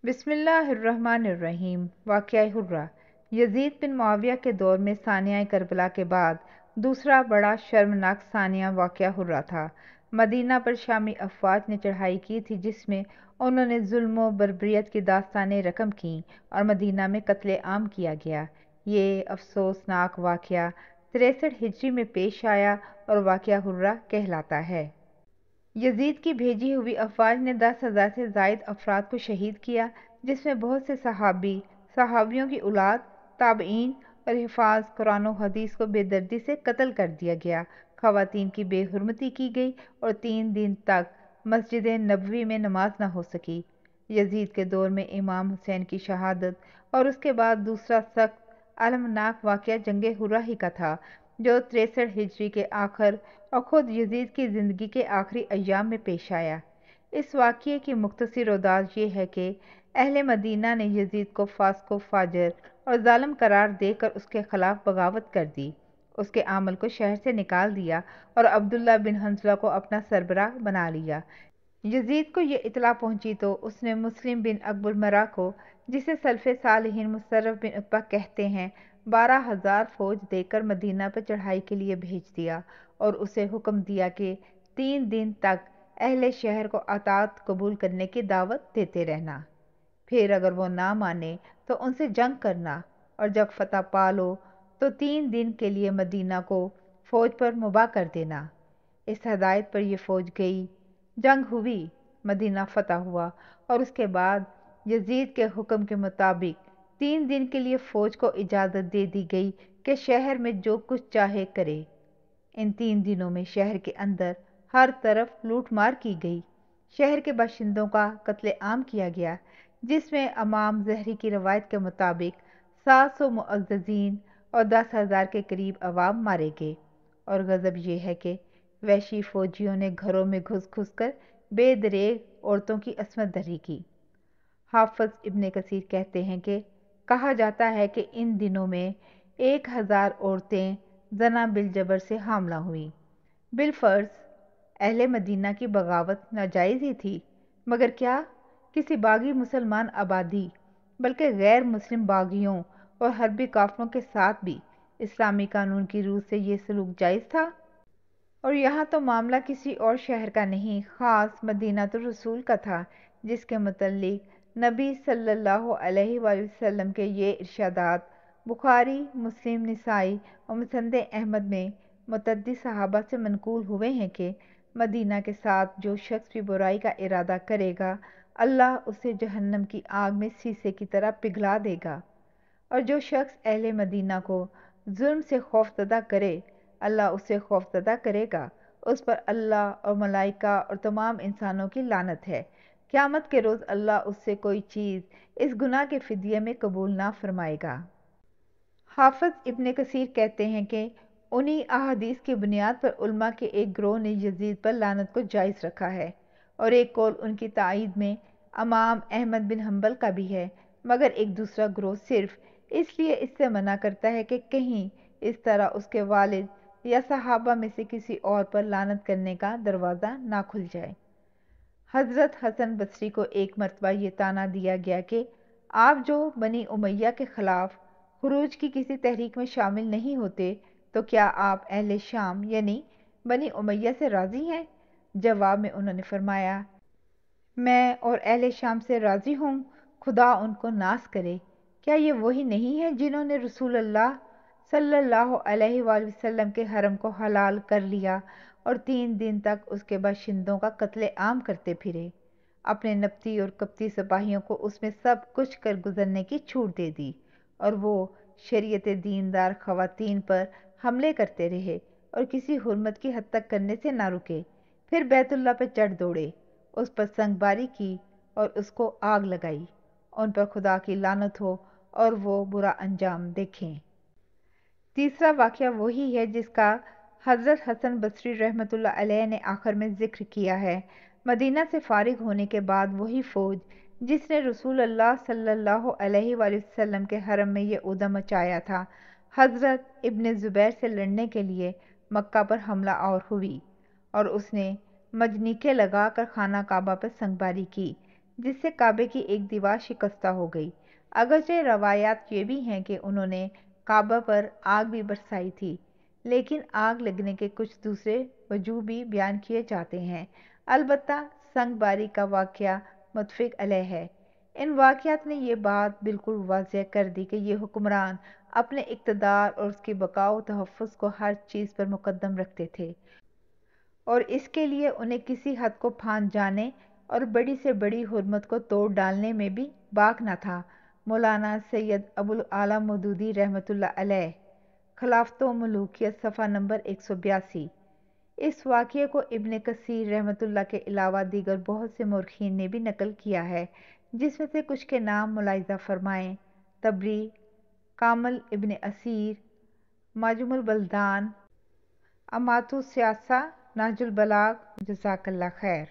بسم اللہ الرحمن الرحیم۔ واقعہ حرہ۔ یزید بن معاویہ کے دور میں ثانیہ کربلا کے بعد دوسرا بڑا شرمناک ثانیہ واقعہ حرہ تھا۔ مدینہ پر شامی افواج نے چڑھائی کی تھی جس میں انہوں نے ظلم و بربریت کی داستانیں رقم کیں اور مدینہ میں قتل عام کیا گیا۔ یہ افسوسناک واقعہ 63 ہجری میں پیش آیا اور واقعہ حرہ کہلاتا ہے۔ یزید کی بھیجی ہوئی افواج نے 10,000 سے زائد افراد کو شہید کیا، جس میں بہت سے صحابی، صحابیوں کی اولاد، تابعین اور حفاظ قرآن و حدیث کو بے دردی سے قتل کر دیا گیا۔ خواتین کی بے حرمتی کی گئی اور 3 دن تک مسجد نبوی میں نماز نہ ہو سکی۔ یزید کے دور میں امام حسین کی شہادت اور اس کے بعد دوسرا سخت المناک واقعہ جنگ حرہ ہی کا تھا، جو 63 ہجری کے آخر اور خود یزید کی زندگی کے آخری ایام میں پیش آیا۔ اس واقعے کی مختصر انداز یہ ہے کہ اہل مدینہ نے یزید کو فاسق و فاجر اور ظالم قرار دے کر اس کے خلاف بغاوت کر دی، اس کے عمل کو شہر سے نکال دیا اور عبداللہ بن حنظلہ کو اپنا سربراہ بنا لیا۔ یزید کو یہ اطلاع پہنچی تو اس نے مسلم بن ابو المرا کو، جسے سلف صالحین مصرف بن عتبہ کہتے ہیں، 12,000 فوج دے کر مدینہ پر چڑھائی کے لیے بھیج دیا اور اسے حکم دیا کہ 3 دن تک اہل شہر کو اطاعت قبول کرنے کی دعوت دیتے رہنا، پھر اگر وہ نہ مانے تو ان سے جنگ کرنا، اور جب فتح پا لو تو 3 دن کے لیے مدینہ کو فوج پر مباح کر دینا۔ اس ہدایت پر یہ فوج گئی، جنگ ہوئی، مدینہ فتح ہوا اور اس کے بعد یزید کے حکم کے مطابق 3 دن کے لیے فوج کو اجازت دے دی گئی کہ شہر میں جو کچھ چاہے کرے۔ ان 3 دنوں میں شہر کے اندر ہر طرف لوٹ مار کی گئی، شہر کے باشندوں کا قتل عام کیا گیا، جس میں امام زہری کی روایت کے مطابق 700 معززین اور 10,000 کے قریب عوام مارے گئے۔ اور غضب یہ ہے کہ وحشی فوجیوں نے گھروں میں گھس گھس کر بے دریغ عورتوں کی عصمت دری کی۔ حافظ ابن کثیر کہتے ہیں کہ کہا جاتا ہے کہ ان دنوں میں 1,000 عورتیں زنا بالجبر سے حاملہ ہوئیں۔ بالفرض اہل مدینہ کی بغاوت ناجائز ہی تھی، مگر کیا کسی باغی مسلمان آبادی، بلکہ غیر مسلم باغیوں اور حربی قافلوں کے ساتھ بھی اسلامی قانون کی روح سے یہ سلوک جائز تھا؟ اور یہاں تو معاملہ کسی اور شہر کا نہیں، خاص مدینہ الرسول کا تھا، جس کے متعلق نبی صلی اللہ علیہ وآلہ وسلم کے یہ ارشادات بخاری، مسلم، نسائی اور مسند احمد میں متعدد صحابہ سے منقول ہوئے ہیں کہ مدینہ کے ساتھ جو شخص بھی برائی کا ارادہ کرے گا، اللہ اسے جہنم کی آگ میں سیسے کی طرح پگھلا دے گا، اور جو شخص اہل مدینہ کو ظلم سے خوفزدہ کرے، اللہ اسے خوفزدہ کرے گا، اس پر اللہ اور ملائکہ اور تمام انسانوں کی لعنت ہے۔ قیامت کے روز اللہ اس سے کوئی چیز اس گناہ کے فدیے میں قبول نہ فرمائے گا۔ حافظ ابن کثیر کہتے ہیں کہ انہی احادیث کی بنیاد پر علماء کے ایک گروہ نے یزید پر لعنت کو جائز رکھا ہے، اور ایک قول ان کی تائید میں امام احمد بن حنبل کا بھی ہے، مگر ایک دوسرا گروہ صرف اس لیے اس سے منع کرتا ہے کہ کہیں اس طرح اس کے والد یا صحابہ میں سے کسی اور پر لعنت کرنے کا دروازہ نہ کھل جائے۔ حضرت حسن بصری کو ایک مرتبہ یہ طعنہ دیا گیا کہ آپ جو بنی امیہ کے خلاف خروج کی کسی تحریک میں شامل نہیں ہوتے تو کیا آپ اہل شام یعنی بنی امیہ سے راضی ہیں؟ جواب میں انہوں نے فرمایا، میں اور اہل شام سے راضی ہوں، خدا ان کو ناز کرے۔ کیا یہ وہی نہیں ہے جنہوں نے رسول اللہ صلی اللہ علیہ وآلہ وسلم کے حرم کو حلال کر لیا اور 3 دن تک اس کے باشندوں کا قتل عام کرتے پھرے، اپنے نبطی اور قبطی سپاہیوں کو اس میں سب کچھ کر گزرنے کی چھوٹ دے دی، اور وہ شریعت دیندار خواتین پر حملے کرتے رہے اور کسی حرمت کی حد تک کرنے سے نہ رکے، پھر بیت اللہ پہ چڑھ دوڑے، اس پر سنگ باری کی اور اس کو آگ لگائی، ان پر خدا کی لعنت ہو اور وہ برا انجام دیکھیں۔ تیسرا واقعہ وہی ہے جس کا حضرت حسن بصری رحمۃ اللہ علیہ نے آخر میں ذکر کیا ہے۔ مدینہ سے فارغ ہونے کے بعد وہی فوج جس نے رسول اللہ صلی اللہ علیہ وآلہ وسلم کے حرم میں یہ عدم مچایا تھا، حضرت ابن زبیر سے لڑنے کے لیے مکہ پر حملہ آور ہوئی، اور اس نے مجنیقے لگا کر خانہ کعبہ پر سنگ باری کی، جس سے کعبے کی ایک دیوار شکستہ ہو گئی۔ اگرچہ روایات یہ بھی ہیں کہ انہوں نے کعبہ پر آگ بھی برسائی تھی، لیکن آگ لگنے کے کچھ دوسرے وجوہ بھی بیان کیے جاتے ہیں۔ البتہ سنگ باری کا واقعہ متفق علیہ ہے۔ ان واقعات نے یہ بات بالکل واضح کر دی کہ یہ حکمران اپنے اقتدار اور اس کی بقا و تحفظ کو ہر چیز پر مقدم رکھتے تھے، اور اس کے لیے انہیں کسی حد کو پھاند جانے اور بڑی سے بڑی حرمت کو توڑ ڈالنے میں بھی باک نہ تھا۔ مولانا سید ابو الاعلیٰ مودودی رحمۃ اللہ علیہ، خلافت و ملوکیت، صفحہ نمبر 182۔ اس واقعے کو ابن کثیر رحمۃ اللہ کے علاوہ دیگر بہت سے مورخین نے بھی نقل کیا ہے، جس میں سے کچھ کے نام ملاحظہ فرمائیں: طبری، کامل ابن اسیر، معجم البلدان، امات السیاسہ، نہج البلاغہ۔ جزاک اللہ خیر۔